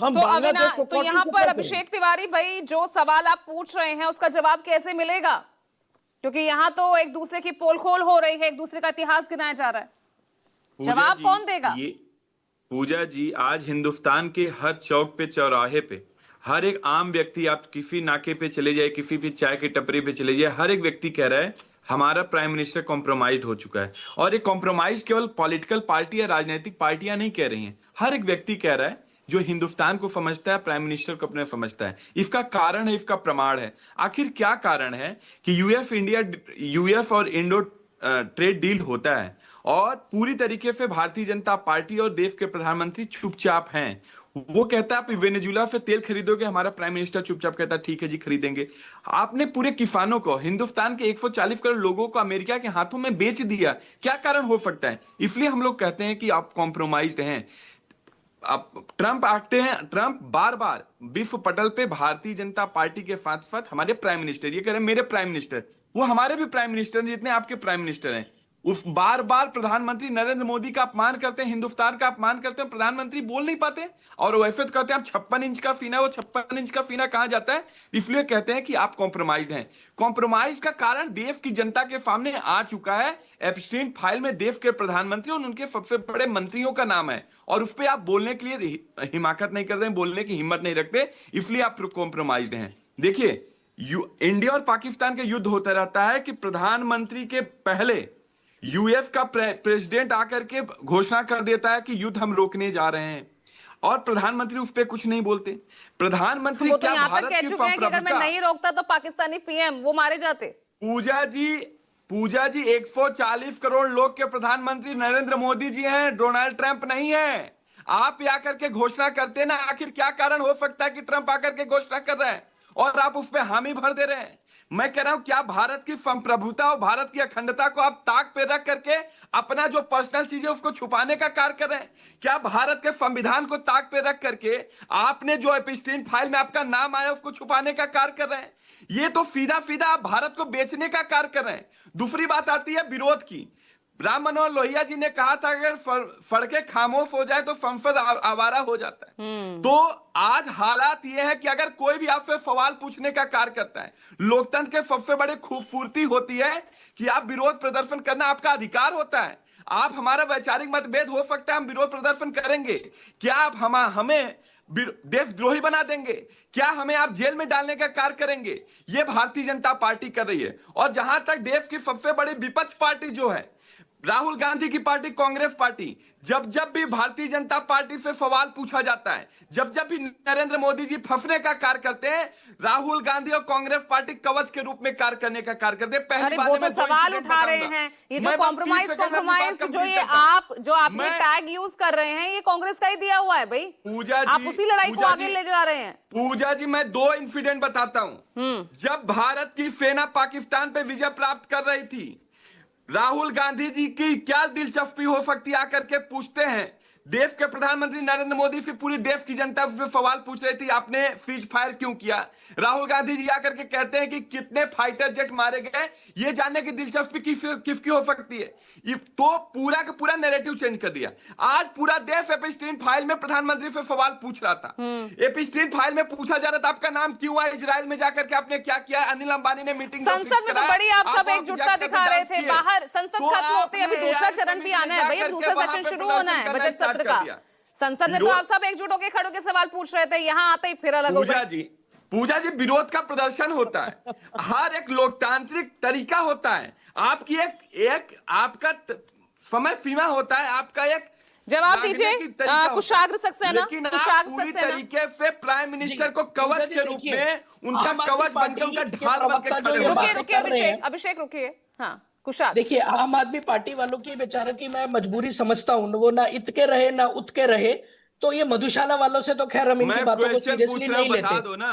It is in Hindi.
हम तो बांग्लादेश को तो यहाँ कॉपी पर कैसे अभिषेक तिवारी भाई, जो सवाल आप पूछ रहे हैं उसका जवाब कैसे मिलेगा? क्योंकि यहाँ तो एक दूसरे की पोल खोल हो रही है, एक दूसरे का इतिहास गिनाया जा रहा है। पूजा जवाब जी, कौन देगा? ये पूजा जी, आज हिंदुस्तान के हर चौक पे, चौराहे पे, हर एक आम व्यक्ति, आप किसी नाके पे चले जाए, किसी भी चाय की टपरी पे चले जाए, हर एक व्यक्ति कह रहा है हमारा प्राइम मिनिस्टर कॉम्प्रोमाइज हो चुका है। और ये कॉम्प्रोमाइज केवल पॉलिटिकल पार्टी या राजनीतिक पार्टियां नहीं कह रही हैं, हर एक व्यक्ति कह रहा है जो हिंदुस्तान को समझता है, प्राइम मिनिस्टर को अपने समझता है। इसका कारण है, इसका प्रमाण है। आखिर क्या कारण है कि यूएस और इंडो ट्रेड डील होता है और पूरी तरीके से भारतीय जनता पार्टी और देश के प्रधानमंत्री चुपचाप हैं। वो कहता है आप वेनेजुला से तेल खरीदोगे, हमारा प्राइम मिनिस्टर चुपचाप कहता है ठीक है जी खरीदेंगे। आपने पूरे किसानों को, हिंदुस्तान के 140 करोड़ लोगों को अमेरिका के हाथों में बेच दिया। क्या कारण हो सकता है? इसलिए हम लोग कहते हैं कि आप कॉम्प्रोमाइज्ड हैं। अब ट्रंप आते हैं, ट्रंप बार बार विश्व पटल पे भारतीय जनता पार्टी के साथ साथ हमारे प्राइम मिनिस्टर, ये कह रहे हैं मेरे प्राइम मिनिस्टर, वो हमारे भी प्राइम मिनिस्टर हैं जितने आपके प्राइम मिनिस्टर हैं। उस बार बार प्रधानमंत्री नरेंद्र मोदी का अपमान करते हैं, हिंदुस्तान का अपमान करते हैं, प्रधानमंत्री बोल नहीं पाते। और वैसे तो कहते हैं आप 56 इंच का सीना, वो 56 इंच का सीना कहां जाता है? इसलिए कहते हैं कि आप कॉम्प्रोमाइज हैं। कॉम्प्रोमाइज का कारण देश की जनता के सामने आ चुका है। एप्स्टीन फाइल में देश के प्रधानमंत्री और उनके सबसे बड़े मंत्रियों का नाम है, और उस पर आप बोलने के लिए हिमाकत नहीं करते, बोलने की हिम्मत नहीं रखते, इसलिए आप कॉम्प्रोमाइज हैं। देखिए, इंडिया और पाकिस्तान का युद्ध होता रहता है कि प्रधानमंत्री के पहले यूएस का प्रेसिडेंट आकर के घोषणा कर देता है कि युद्ध हम रोकने जा रहे हैं, और प्रधानमंत्री उस पर कुछ नहीं बोलते। प्रधानमंत्री वो तो क्या यहाँ तक भारत कह की चुके हैं कि अगर मैं नहीं रोकता तो पाकिस्तानी पीएम वो मारे जाते। पूजा जी 140 करोड़ लोग के प्रधानमंत्री नरेंद्र मोदी जी हैं, डोनाल्ड ट्रंप नहीं है। आप आकर के घोषणा करते ना, आखिर क्या कारण हो सकता है कि ट्रंप आकर के घोषणा कर रहे हैं और आप उस पर हामी भर दे रहे हैं? मैं कह रहा हूं, क्या भारत की संप्रभुता और भारत की अखंडता को आप ताक पे रख करके अपना जो पर्सनल चीज है उसको छुपाने का कार्य कर रहे हैं? क्या भारत के संविधान को ताक पे रख करके आपने जो एप्स्टीन फाइल में आपका नाम आया उसको छुपाने का कार्य कर रहे हैं? ये तो सीधा सीधा आप भारत को बेचने का कार्य कर रहे हैं। दूसरी बात आती है विरोध की। राम मनोहर लोहिया जी ने कहा था अगर सड़कें खामोश हो जाए तो संसद आवारा हो जाता है। तो आज हालात ये है कि अगर कोई भी आपसे सवाल पूछने का कार्य करता है, लोकतंत्र के सबसे बड़ी खूबसूरती होती है कि आप विरोध प्रदर्शन करना आपका अधिकार होता है। आप, हमारा वैचारिक मतभेद हो सकता है, हम विरोध प्रदर्शन करेंगे। क्या आप हमें देशद्रोही बना देंगे? क्या हमें आप जेल में डालने का कार्य करेंगे? ये भारतीय जनता पार्टी कर रही है। और जहां तक देश की सबसे बड़ी विपक्ष पार्टी जो है, राहुल गांधी की पार्टी, कांग्रेस पार्टी, जब जब भी भारतीय जनता पार्टी से सवाल पूछा जाता है, जब जब भी नरेंद्र मोदी जी फंसने का कार्य करते हैं, राहुल गांधी और कांग्रेस पार्टी कवच के रूप में कार्य करने का कार्य करते हैं। पहली बात, वो तो सवाल उठा रहे हैं, ये जो कॉम्प्रोमाइज जो ये जो आपने टैग यूज कर रहे हैं, ये कांग्रेस का ही दिया हुआ है भाई। पूजा जी, आप उसी लड़ाई को आगे ले जा रहे हैं। पूजा जी, मैं 2 इंसिडेंट बताता हूं। जब भारत की सेना पाकिस्तान पे विजय प्राप्त कर रही थी, राहुल गांधी जी की क्या दिलचस्पी हो सकती है आकर के पूछते हैं, देश के प्रधानमंत्री नरेंद्र मोदी से पूरी देश की जनता से सवाल पूछ रही थी आपने सीज फायर क्यों किया? राहुल गांधी जी आकर के कहते हैं कि कितने फाइटर जेट मारे गए, ये जानने की दिलचस्पी किसकी हो सकती है? ये तो पूरा का पूरा नैरेटिव चेंज कर दिया। आज पूरा देश एप्स्टीन फाइल में प्रधानमंत्री से सवाल पूछ रहा था। एप्स्टीन फाइल में पूछा जा रहा था आपका नाम क्यों आया इजराइल में जाकर के, आपने क्या किया? अनिल अंबानी ने मीटिंग संसद में तो बड़ी आप सब एकजुटता दिखा रहे थे, बाहर संसद खत्म होते अभी दूसरा चरण भी आना है भाई, अब दूसरा सेशन शुरू होना है बजट सत्र का। संसद में तो आप सब एकजुट होकर खड़े होकर सवाल पूछ रहे थे, यहाँ आते ही फिर अलग हो गए। पूजा जी, विरोध का प्रदर्शन होता है, हर एक लोकतांत्रिक तरीका होता है। आपकी एक आपका समय सीमा होता है, आपका एक जवाब दीजिए कुशाग्र सक्सेना। पूरी तरीके से प्राइम मिनिस्टर को कवच के रूप में, उनका कवच बनकर, उनका ढाल बनकर खड़े हो। रुकिए अभिषेक रुकिए। हाँ कुशाग्र, देखिए, आम आदमी पार्टी वालों की बेचारों की मैं मजबूरी समझता हूँ, वो ना इत के रहे ना उत के रहे। तो ये मधुशाला वालों से तो खैर हम इनकी बातों को सीरियसली नहीं लेते।